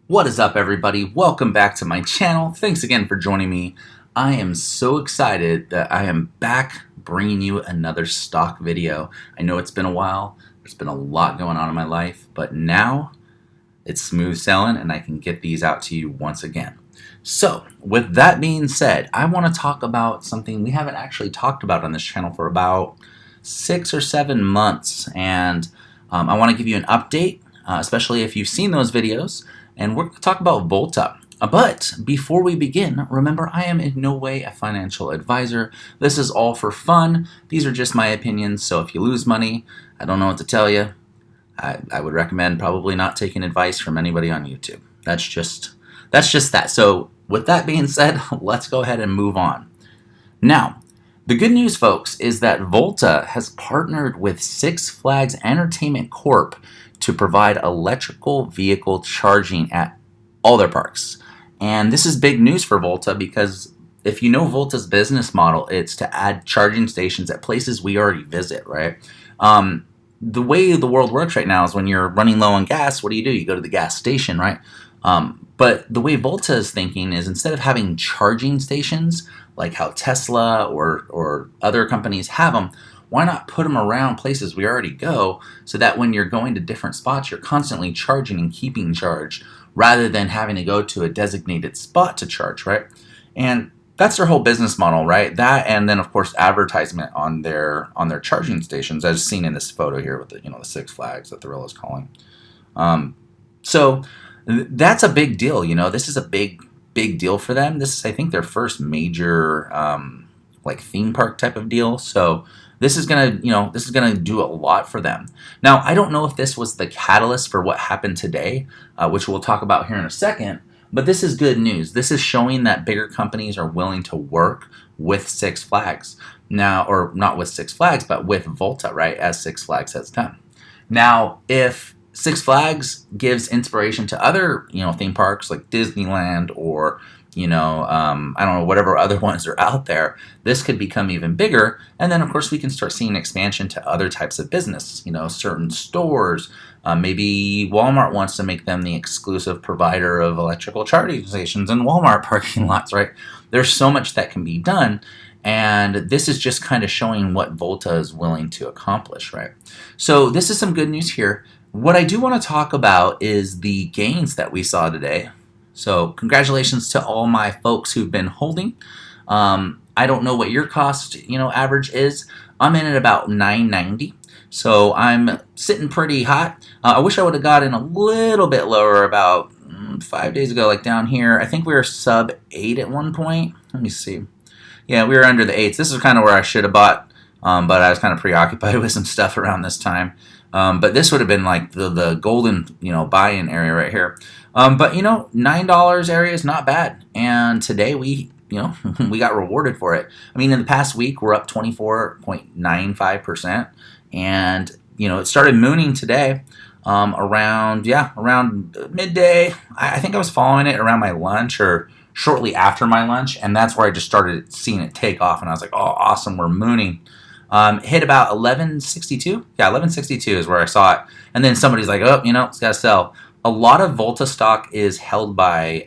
What is up, everybody? Welcome back to my channel. Thanks again for joining me. I am so excited that I am back bringing you another stock video. I know it's been a while. There's been a lot going on in my life, but now it's smooth sailing and I can get these out to you once again. So, with that being said, I want to talk about something we haven't actually talked about on this channel for about 6 or 7 months, and I want to give you an update, especially if you've seen those videos. And we're going to talk about Volta. But before we begin, remember, I am in no way a financial advisor. This is all for fun. These are just my opinions, so if you lose money, I don't know what to tell you. I would recommend probably not taking advice from anybody on YouTube. That's just that. So with that being said, let's go ahead and move on. Now, the good news, folks, is that Volta has partnered with Six Flags Entertainment Corp to provide electrical vehicle charging at all their parks. And this is big news for Volta because if you know Volta's business model, it's to add charging stations at places we already visit, right? The way the world works right now is when you're running low on gas, what do? You go to the gas station, right? But the way Volta is thinking is instead of having charging stations like how Tesla or other companies have them, why not put them around places we already go so that when you're going to different spots, you're constantly charging and keeping charged rather than having to go to a designated spot to charge, right? And that's their whole business model, right? That and then of course advertisement on their charging stations, as seen in this photo here with the Six Flags that Thrill is calling. So that's a big deal. This is a big deal for them. This is, I think, their first major like theme park type of deal. So this is gonna do a lot for them. Now, I don't know if this was the catalyst for what happened today, which we'll talk about here in a second. But this is good news. This is showing that bigger companies are willing to work with Six Flags now, or not with Six Flags, but with Volta, right? As Six Flags has done. Now, if Six Flags gives inspiration to other, theme parks like Disneyland or I don't know, whatever other ones are out there, this could become even bigger. And then, of course, we can start seeing expansion to other types of business, certain stores. Maybe Walmart wants to make them the exclusive provider of electrical charging stations in Walmart parking lots, right? There's so much that can be done. And this is just kind of showing what Volta is willing to accomplish, right? So this is some good news here. What I do want to talk about is the gains that we saw today. So congratulations to all my folks who've been holding. I don't know what your cost, average is. I'm in at about $9.90. So I'm sitting pretty hot. I wish I would have gotten a little bit lower about 5 days ago, like down here. I think we were sub 8 at one point. Let me see. Yeah, we were under the 8s. This is kind of where I should have bought, but I was kind of preoccupied with some stuff around this time. But this would have been like the golden, buy-in area right here. But $9 area is not bad. And today we got rewarded for it. I mean, in the past week, we're up 24.95%. And, it started mooning today around midday. I think I was following it around my lunch or shortly after my lunch. And that's where I just started seeing it take off. And I was like, oh, awesome, we're mooning. Hit about 1162. Yeah, 1162 is where I saw it. And then somebody's like, oh, it's got to sell. A lot of Volta stock is held by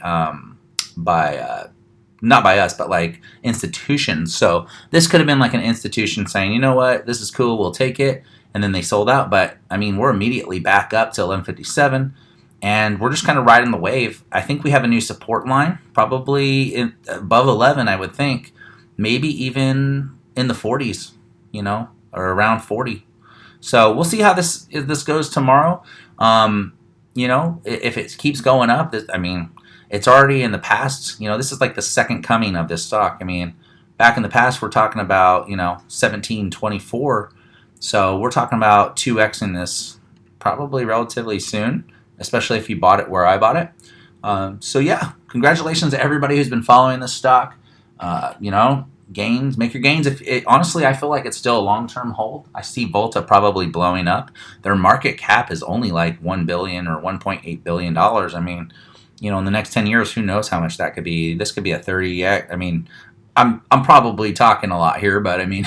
not by us, but like institutions. So this could have been like an institution saying, you know what, this is cool, we'll take it. And then they sold out. But I mean, we're immediately back up to 1157. And we're just kind of riding the wave. I think we have a new support line, probably above 11, I would think. Maybe even in the 40s, or around 40. So we'll see how this goes tomorrow. If it keeps going up, it's already in the past. This is like the second coming of this stock. I mean, back in the past, we're talking about, 1724. So we're talking about 2Xing this probably relatively soon, especially if you bought it where I bought it. So yeah, congratulations to everybody who's been following this stock. Gains, make your gains. Honestly, I feel like it's still a long-term hold. I see Volta probably blowing up. Their market cap is only like $1 billion or $1.8 billion. I mean, in the next 10 years, who knows how much that could be? This could be a 30x. I mean, I'm probably talking a lot here, but I mean,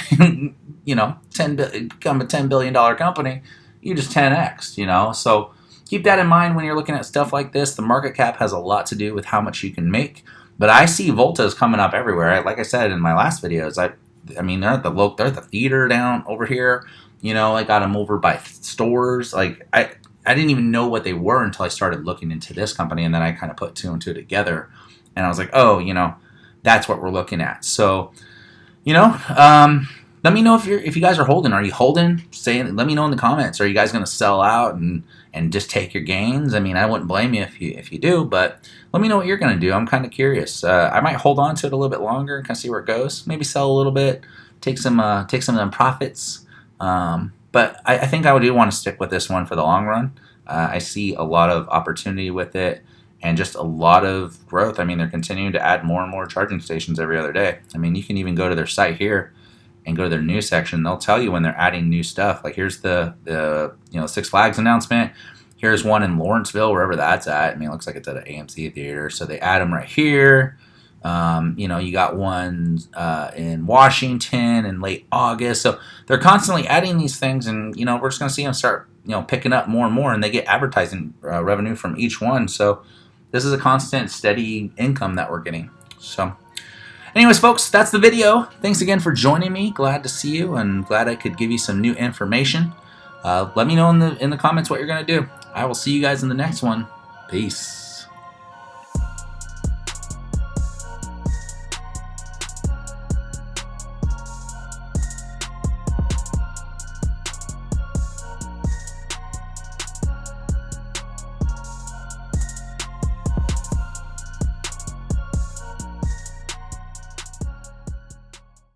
become a $10 billion company, you just 10x. So keep that in mind when you're looking at stuff like this. The market cap has a lot to do with how much you can make. But I see Voltas coming up everywhere. Like I said in my last videos, I mean, they're at the theater down over here. You know, I got them over by stores. Like I didn't even know what they were until I started looking into this company, and then I kind of put two and two together, and I was like, oh, you know, that's what we're looking at. So, you know, let me know if you guys are holding. Are you holding? Let me know in the comments. Are you guys going to sell out and just take your gains? I mean, I wouldn't blame you if you do, but let me know what you're going to do. I'm kind of curious. I might hold on to it a little bit longer and kind of see where it goes. Maybe sell a little bit, take some of them profits. But I think I do want to stick with this one for the long run. I see a lot of opportunity with it and just a lot of growth. I mean, they're continuing to add more and more charging stations every other day. I mean, you can even go to their site here and go to their news section. They'll tell you when they're adding new stuff. Like here's the Six Flags announcement. Here's one in Lawrenceville, wherever that's at. I mean, it looks like it's at an AMC theater. So they add them right here. You got one in Washington in late August. So they're constantly adding these things, and we're just going to see them start picking up more and more, and they get advertising revenue from each one. So this is a constant, steady income that we're getting. So anyways, folks, that's the video. Thanks again for joining me. Glad to see you, and glad I could give you some new information. Let me know in the comments what you're going to do. I will see you guys in the next one. Peace.